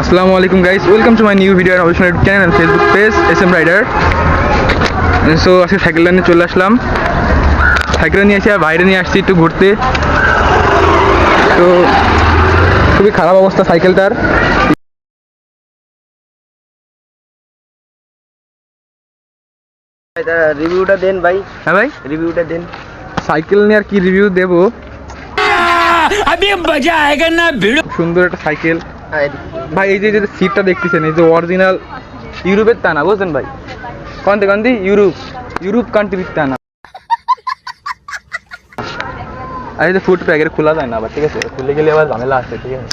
আসসালামু আলাইকুম guys, welcome to my new video and অবশ্যই channel and Facebook page SM rider. So আজকে সাইকেলটা নিয়ে চলে আসলাম। সাইকেল নিয়ে এসে বাইরে নিয়ে আসছি একটু ঘুরতে। তো খুবই খারাপ অবস্থা সাইকেলটার। রিভিউটা দেন ভাই। হ্যাঁ ভাই, রিভিউটা দেন। সাইকেল নিয়ে আর কি রিভিউ দেবো। সুন্দর একটা সাইকেল ভাই। এই যে সিটটা দেখতেছেন, এই যে অরিজিনাল ইউরোপের টানা, বুঝলেন ভাই? কান্তি ইউরোপ কান্ট্রির টানা। আর এই যে ফুট প্যাকেট খোলা যায় না আবার, ঠিক আছে? খুলে গেলে আবার ঝামেলা আছে, ঠিক আছে?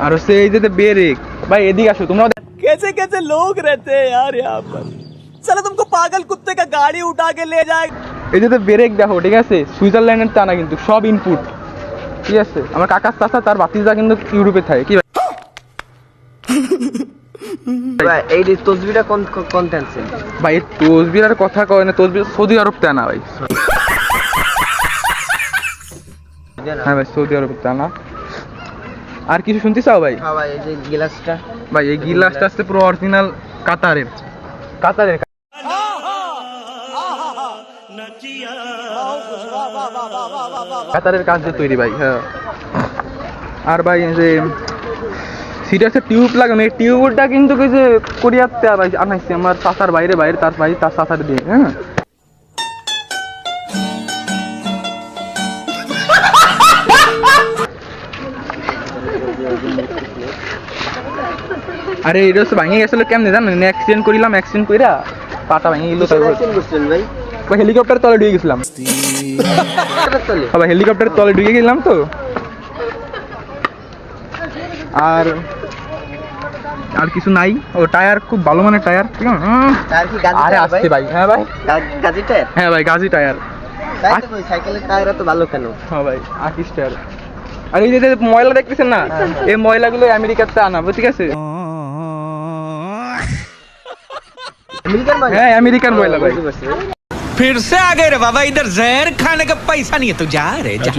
আর হচ্ছে এই যে ব্রেক ভাই, এদিকে আসো তোমরা। कैसे कैसे लोग रहते हैं यार यहाँ पर। साला तुमको पागल कुत्ते का गाड़ी उठा के ले जाए। এই যে ব্রেক দেখো, ঠিক আছে? সুইজারল্যান্ডের টানা, কিন্তু সব ইনপুট, ঠিক আছে? আমার কাকার চাচা তার বাতিজা কিন্তু ইউরোপে থাকে। কি ভাই এই যে তসবিটা কোন টেনশন ভাই? এই তসবির কথা কয় না, তসবির সৌদি আরব টানা ভাই। হ্যাঁ ভাই, সৌদি আরব টানা। আর কিছু শুনতে চাও ভাই? হ্যাঁ ভাই, এই যে গ্লাসটা ভাই এই গিলাসটা আসছে পুরো অরিজিনাল কাতারের কাতারের কাজ দিয়ে তৈরি ভাই। হ্যাঁ। আর ভাই এই যে সিটে আছে টিউব লাগানো, এই টিউবটা কিন্তু ওই যে কোরিয়াতে আনাইছি আমার চাচার বাইরে তার ভাই তার চাচার দিয়ে। হ্যাঁ। আরে এটা হচ্ছে ভাঙে গেছিল কেমনে জানেন? অ্যাক্সিডেন্ট করিলাম, অ্যাক্সিডেন্ট কইরা পাটা ভেঙে গেল। ভাই হেলিকপ্টার তলে ঢুকে গেছিলাম। হেলিকপ্টার তলে ঢুকে গেলাম তো। আর আর কিছু নাই। ও টায়ার খুব ভালো মানের টায়ার, ঠিক আছে? আরে আসছে ভাই। হ্যাঁ ভাই, গাজি টায়ার। হ্যাঁ ভাই, গাজি টায়ার। তাই তো ভাই, সাইকেলের টায়ার এত ভালো কেন? হ্যাঁ ভাই, আকিস টায়ার। আর এই যে ময়লা দেখতেছেন না, এই ময়লাগুলো আমেরিকাতে আনাবো, ঠিক আছে? হ্যাঁ, আমেরিকান ময়লা ভাই। फिर से आ गए रे बाबा, इधर जहर खाने का पैसा नहीं है तो जा रे जा।